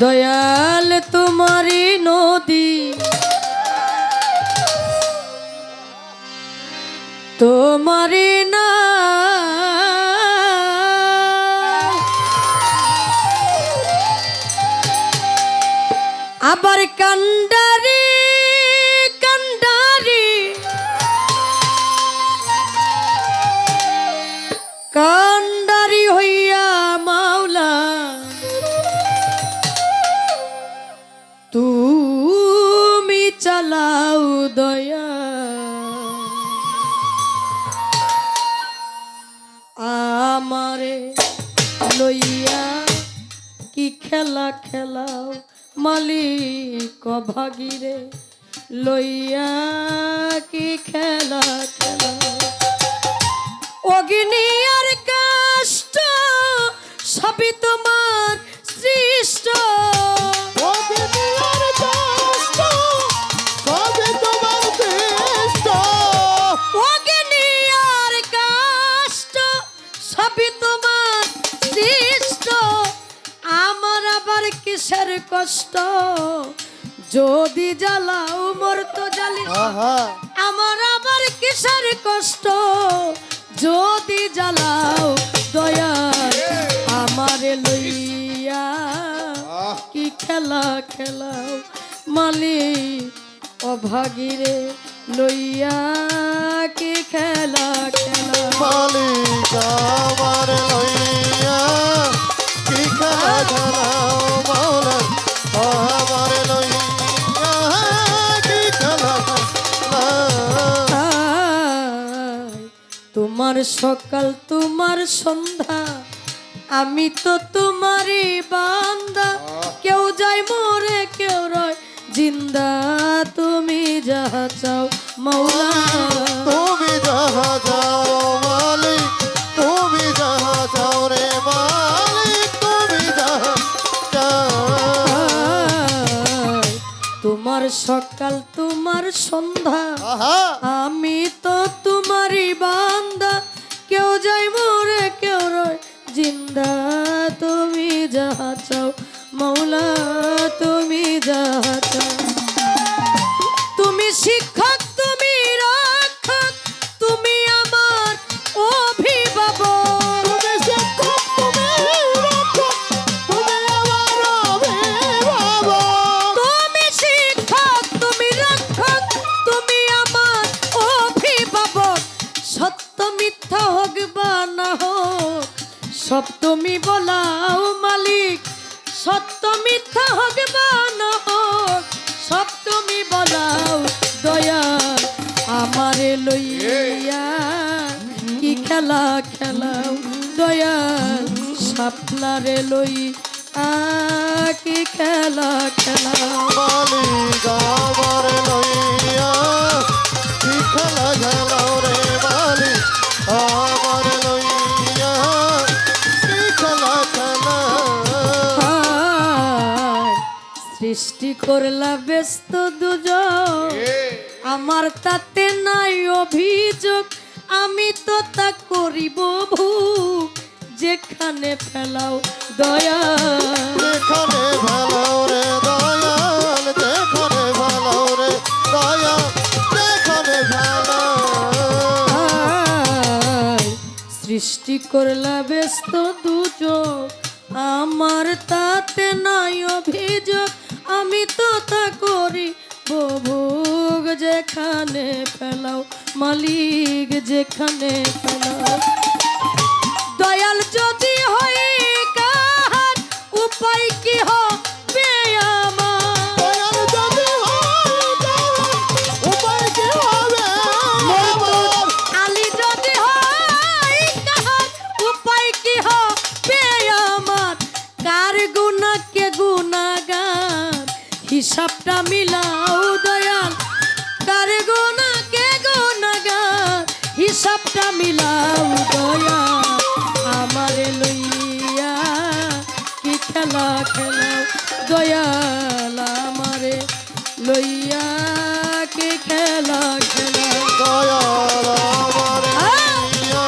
দয়াল তোমারি নদী তোমারি না আবার কান্ডারি কান্ডারি কান্ডারি হইয়া মাওলা তুমি চালাও দয়া আমারে লইয়া কি খেলা খেলাও মালিক ভাগিরে লইয়া কি খেলা খেলাও অগ্নি আর কষ্ট সবই তোমার সৃষ্ট অগ্নি আর কষ্ট সবই তোমার সৃষ্ট অগ্নি আর কষ্ট সবই তোমার সৃষ্ট আমার আবার কিসের কষ্ট যদি জ্বালাও মোর তো জ্বালিস আমার আবার কিসের কষ্ট যদি জ্বালাও দয়া আমারে লইয়া কি খেলা খেলাও মালিক অভাগীরে লইয়া কি খেলা খেলা মালিক আমার লইয়া কি খেলা খেলাও মাওলা আমার লইয়া কি খেলা খেলা তোমার সকাল তোমার সন্ধ্যা আমি তো তোমারই বান্দা কেউ যায় মরে কেউ রয় জিন্দা তুমি যাহা চাও মাওলা তুমি যাহা যাও মালিক তুমি যাহা যাও রে মালিক তুমি যাহা যাও তোমার সকাল তোমার সন্ধ্যা আহা আমি তো তোমারই বান্দা কেউ যায় মরে কেউ রয় জিন্দা তুমি যাহা চাও মাওলা তুমি যাহা চাও তুমি শিক্ষক তুমি রক্ষক তুমি আমার অভিভাবক তুমি শিক্ষক তুমি রক্ষক তুমি আমার অভিভাবক তুমি শিক্ষক তুমি রক্ষক তুমি আমার অভিভাবক সত্য মিথ্যা হোক বা না হোক সব তুমি বলাও মালিক সত্য মিথ্যা হোক বা না হোক সব তুমি বলাও দয়া আমারে লইয়া কি খেলা খেলাও দয়াল সাপলারে লই কি খেলা খেলাও মালিক আমার লইয়া কি খেলা খেলাও রে মালিক আমার লইয়া কি খেলা খেলা সৃষ্টি করলা ব্যস্ত দুজন আমার তাতে নাই অভিযোগ আমি তো তা করিব ভুক যেখানে ফেলাও দয়া যেখানে ভালো রে দয়াল যেখানে ভালো রে দয়াল যেখানে ভালো সৃষ্টি করলা ব্যস্ত দুজন আমার তাতে নাই অভিযোগ আমি তো তা করি ভোগ যেখানে ফেলাও মালিক যেখানে ফেলাও দয়াল যদি হয় কাহার উপায় কি হবে আমার দয়াল যদি হয় উপায় কি হবে আমার আলী যদি হয় কাহার উপায় কি হবে আমার কার গুনাহ কে গুনাহগার হিসাবটা মিলাও দয়াল কার গুনাহ কে গুনাহগার হিসাবটা মিলাও দয়াল আমারে লইয়া কি খেলা খেলাও দয়াল আমারে লইয়া কি খেলা খেলাও দয়াল আমার লইয়া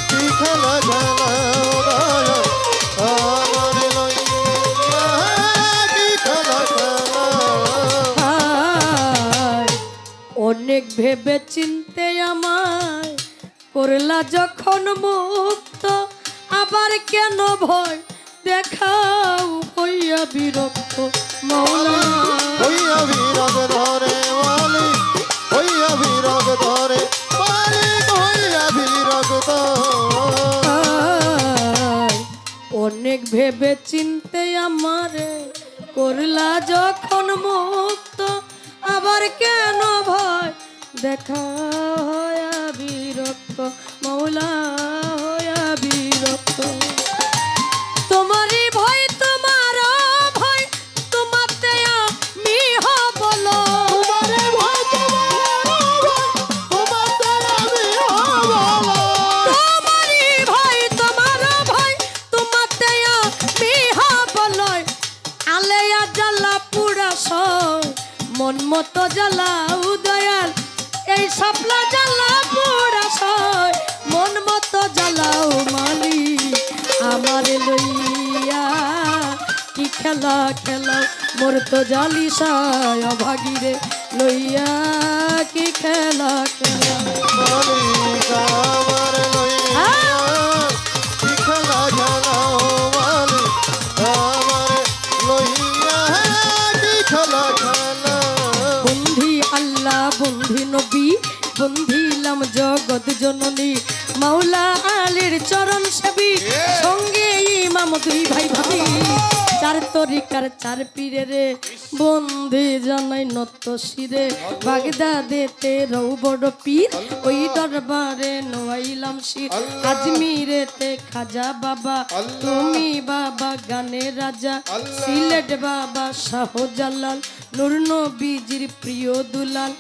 কি খেলা খেলাও দয়াল আমার লইয়া অনেক ভেবে চিনতে আমায় করলা যখন মুক্ত, আবার কেন ভয় দেখাও হইয়া বিরক্ত মৌলা। হইয়া বিরগ ধরে মালিক, হইয়া বিরগ ধরে মালিক, হইয়া বিরগ ধরে। অনেক ভেবে চিনতে আমারে করলা যখন মুক্ত, আবার কেন ভয় দেখা হয়া বিরক্ত মৌলা হয়া বিরক্ত। তোমারই ভয় তোমার ভয় তোমাতে আমি হব লয়। তোমারে ভয় তোমাতে আমি হব লয়। তোমারই ভয় তোমার ভয় তোমাতে আমি হব লয়। আলেয়া জ্বালা পুরা সয় মন মতো জ্বালাও দয়াল, এই সাপলা জ্বালা পুরা সয় মন মতো জ্বালাও মালিক। আমার লইয়া কি খেলা খেলাও মোর তো জালিসায় অভাগীরে লইয়া কি খেলা খেলা। মালিক আমার লইয়া কি খেলা খেলাও মালিক, আমার লইয়া কি খেলা খেলাও। বন্ধি আল্লাহ বন্ধি নবী বন্ধিলাম জগৎ জননী, মাওলা আলীর চরণ সেবী সঙ্গে ইমাম দুই ভাই ভাবি। চার তরিকার চার পীরে রে বন্ধি জানাই নত শিরে, বাগদাদেতে রৌ বড় পীর ওই দরবারে নোয়াইলাম শির। আজমিরেতে খাজা বাবা তুমি বাবা গানের রাজা, সিলেট বাবা শাহজালাল নূর নবীজির প্রিয় দুলাল।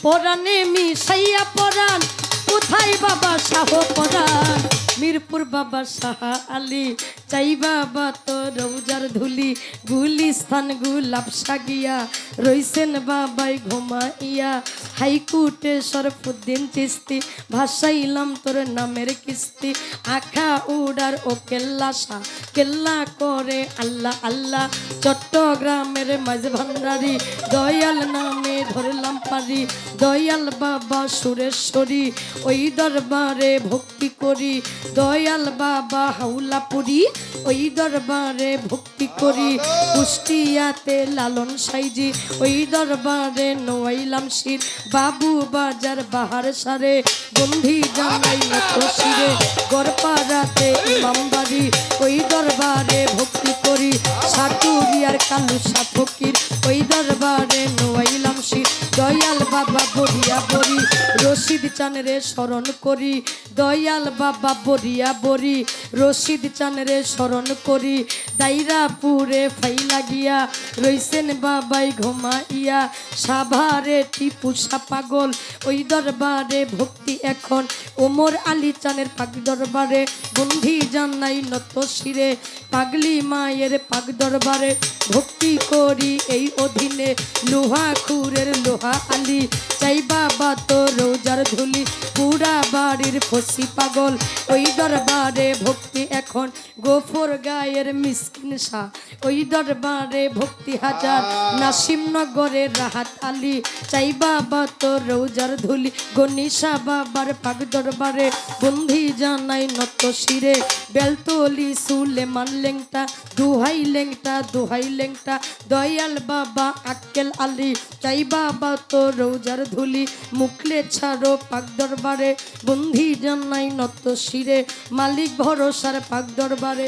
পরাণে মিশাইয়া পরাণ কোথায় বাবা শাহ পরাণ, মিরপুর বাবা শাহ আলী চাই বাবা তো রৌজার ধুলি। গুলিস্থান গুলাব সাগিয়া রইছেন বাবাই ঘুমাইয়া, হাইকোর্টে শরফুদ্দিন চিস্তি ভাসাইলাম তোর নামের কিস্তি। আখা উড়ার ও কেল্লা শাহ কেল্লা করে আল্লাহ আল্লাহ, চট্টগ্রামের মাঝ ভান্ডারি দয়াল নামে ধরলাম পারি। দয়াল বাবা সুরেশ্বরী ওই দরবারে ভক্তি করি, দয়াল বাবা হাওলাপুরি ওই দরবারে ভক্তি করি। কুষ্টিয়াতে লালন সাইজি ওই দরবারে নোয়াইলাম শির। বাবু বাজার বাহার সারে বন্ধি জানাই নত শিরে, গড়পাড়াতে ইমামবাড়ি ওই দরবারে ভক্তি করি। সাটুরিয়ার কালু শাহ ফকির ওই দরবারে নোয়াইলাম শির। দয়াল বাবা বরিয়া বরি রশিদ চানরে স্মরণ করি, দয়াল বাবা বরিয়া বরি রশিদ চানরে স্মরণ করি। দাইরাপুরে ফাইলা গিয়া রইছেন বাবাই ঘুমাইয়া, সাভারে টিপু শাহ পাগল ওই দরবারে ভক্তি এখন। ওমর আলী চানের পাক দরবারে বন্ধি জানাই নত শিরে, পাগলি মায়ের পাক দরবারে ভক্তি করি এই অধীনে। লোহা খুরের লোহা আলী চাই বাবা তো রোজার ধুলি, পুরা বাড়ির ফসি পাগল ওই দরবারে ভক্তি এখন। গোফর গায়ের মিসকিন শাহ ওই দরবারে ভক্তি হাজার, নাসিমনগরের রাহাত আলী চাই বাবা তো রোজার ধুলি। গনিশা বাবার পাক দরবারে বন্ধি জানাই নত শিরে, বেলতলি সুলেমান লেংটা দুহাই লেংটা দুহাই লেংটা। দয়াল বাবা আক্কেল আলী চাই বাবা তো রোজার ধুলি, মুখলে ছাড়ো পাক দরবারে বন্ধি জানাই নত শিরে। মালিক ভরসার পাক দরবারে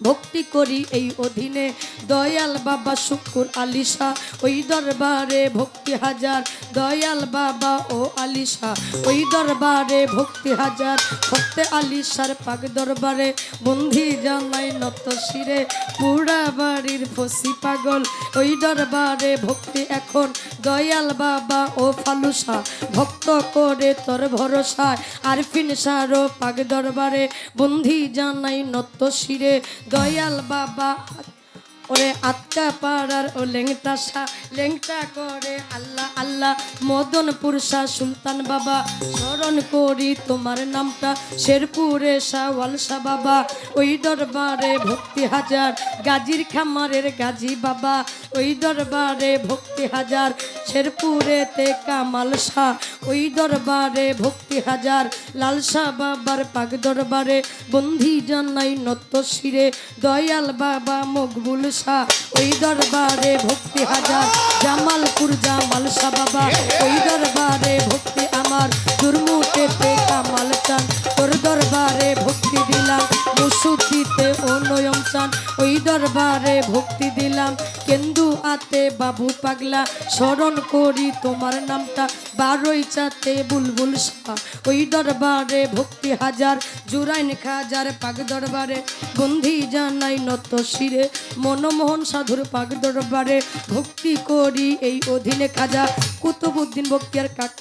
ভক্তি করি এই অধীনে। দয়াল বাবা শুকুর আলিশা ওই দরবারে ভক্তি হাজার, দয়াল বাবা ও আলিশা ওই দরবারে ভক্তি হাজার। ভক্তে আলিশার পাক দরবারে বন্ধি জানাই নত শিরে, পুরা বাড়ির ফসি পাগল ওই দরবারে ভক্তি এখন। দয়াল বাবা ও ফালুসা ভক্ত করে তোর ভরসায়, আরফিন সারো পাক দরবারে বন্ধি জানাই নত শিরে। দয়াল বাবা ওরে আটকা পাড়ার ও লেংটা শাহ লেংটা করে আল্লাহ আল্লাহ। মদনপুর শাহ সুলতান বাবা স্মরণ করি তোমার নামটা, শেরপুরে শাহ ওয়ালশা বাবা ওই দরবারে ভক্তি হাজার। গাজীর খামারের গাজী বাবা ওই দরবারে ভক্তি হাজার, শেরপুরেতে কামাল শাহ ওই দরবারে ভক্তি হাজার, লালসা বাবার পাক দরবারে বন্ধি জানাই নত শিরে, দয়াল বাবা মকবুল শাহ ওই দরবারে ভক্তি হাজার, জামালপুর জামাল শাহ বাবা ওই দরবারে ভক্তি আমার, দুর্মুখেতে কামাল চান তোর দরবারে ভক্তি দিলাম, মুসুদিতে ও নয়ম চান ওই দরবারে ভক্তি দিলাম, কেন্দু আতে বাবু পাগলা স্মরণ করি তোমার নামটা, বারোই চাতে বুলবুল শাহ ওই দরবারে ভক্তি হাজার, জুরাইন খাজার পাক দরবারে বন্ধি জানাই নত শিরে, মনমোহন সাধুর পাক দরবারে ভক্তি করি এই অধীনে, খাজা কুতুবউদ্দিন বক্তিয়ার কাক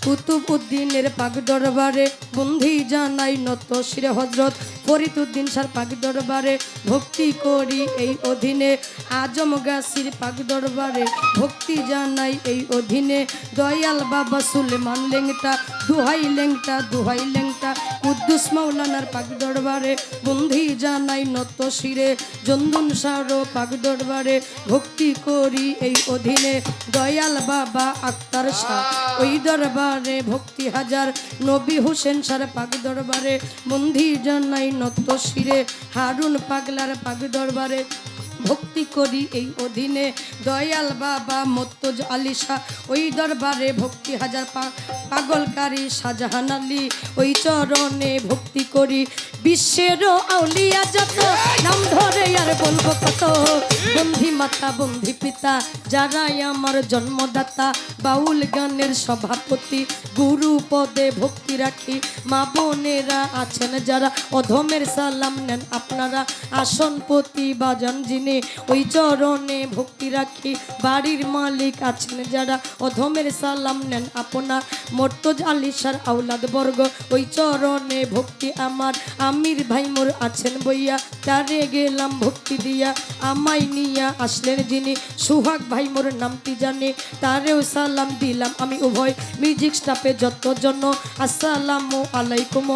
কুতুবউদ্দিনের পাক দরবারে বন্ধি জানাই নত শিরে, হজরত ফরিদউদ্দিন শাহর পাক দরবারে ভক্তি করি এই অধীনে, আজম গাছির পাক দরবারে ভক্তি জানাই এই অধীনে, দয়াল বাবা সুলেমান লেংটা দুহাই লেংটা দুহাই লেংটা, কুদ্দুস মাওলানার পাক দরবারে বন্ধি জানাই নত শিরে, জন্দুন শাহর পাক দরবারে ভক্তি করি এই অধীনে, দয়াল বাবা আক্তার শাহ ওই দরবারে ভক্তি হাজার, নবী হোসেন শাহর পাক দরবারে বন্ধি জানাই নত শিরে, হারুন পাগলার পাক দরবারে ভক্তি করি এই অধীনে, দয়াল বাবা মর্তজ আলী শাহ ওই দরবারে ভক্তি হাজার, পাগলকারী শাহজাহান আলী ওই চরণে ভক্তি করি, বিশ্বের আউলিয়া যত নাম ধরে আর বলবো কত, বন্ধি মাতা বন্ধি পিতা যারাই আমার জন্মদাতা, বাউল গানের সভাপতি গুরু পদে ভক্তি রাখি, মা বোনেরা আছেন যারা অধমের সালাম নেন আপনারা, আসনপতি বাজান যিনি ওই চরণে ভক্তি রাখি, বাড়ির মালিক আছেন যারা অধমের সালাম নেন আপনা, মর্তজ আলী শাহর আওলাদ বর্গ ওই চরণে ভক্তি আমার, আমির ভাই মোর আছেন বইয়া তারে গেলাম ভক্তি দিয়া, আমায় নিয়া আসলেন যিনি সুহাগ ভাই মোর নামটি জানে, তারেও সালাম দিলাম আমি উভয়, মিউজিক স্টাফে যতজন আসসালামু আলাইকুম,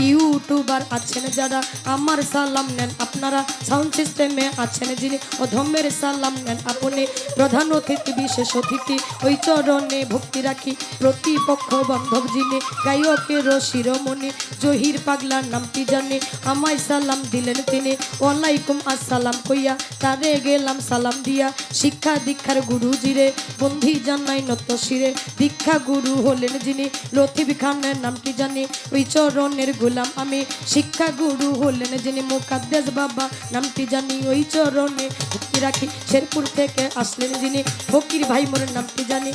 ইউটিউবার আছেন যারা আমার সালাম নেন আপনারা, সাউন্ড সিস্টেমে আছেন যিনি অধমের সালাম নেন আপনি, প্রধান অতিথি বিশেষ অতিথি ওই চরণে ভক্তি রাখি, প্রতিপক্ষ বান্ধব যিনি গায়কের শিরোমণি জহির পাগলার নামটি জানি, আমায় সালাম দিলেন তিনি ওয়ালাইকুম আসসালাম কইয়া, তারে গেলাম সালাম দিয়া, শিক্ষা দীক্ষার গুরু জিরে বন্ধি জানাই নত শিরে, দীক্ষা গুরু হলেন যিনি লতিফ খানের নামটি জানি ওই চরণের গোলাম আমি, শিক্ষা গুরু হলেন যিনি মুকাদ্দেস বাবা নামটি জানি ওই চরণে ভক্তি রাখি, শেরপুর থেকে আসলেন যিনি ফকির ভাই মোর নামটি জানি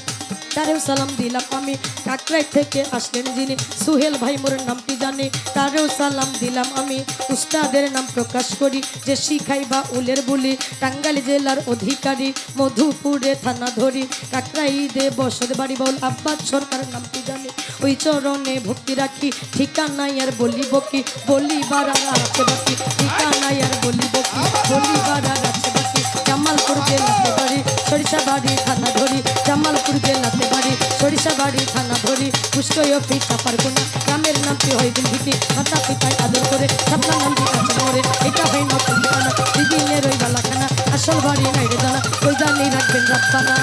তারেও সালাম দিলাম আমি, কাকরাই থেকে আসলেন যিনি সুহেল ভাই মোর নামটি জানি তারেও সালাম দিলাম আমি, উস্তাদের নাম প্রকাশ করি যে শিখাই বা উলের বলি, টাঙ্গাইল জেলার অধিকারী মধুপুরে থানা ধরি, কাকরাই দে বসত বাড়ি বাউল আব্বাস সরকার নামটি জানি ওই চরণে ভক্তি রাখি, ঠিকানাই আর বলিব কি বলিবার আর আছে বাকি, ঠিকানাই আর বলিব কি বলিবার আর আছে বাকি, জামালপুর জেলাতে বাড়ি সরিষা বাড়ি থানা ধরি, জামালপুর জেলাতে বাড়ি সরিষা বাড়ি থানা ধরি, পুষ্কয় পিতা পারগুনা গ্রামের নামটি হয় দিল্লিতে, মাতা পিতায় আদর করে আপনার নামটি আছে মরে, এটা হয় নতুন ঠিকানা দিদিনের ওই বালাখানা, আসল বাড়ি নাই রে জানা ওই জানি রাখবেন রাব্বানা।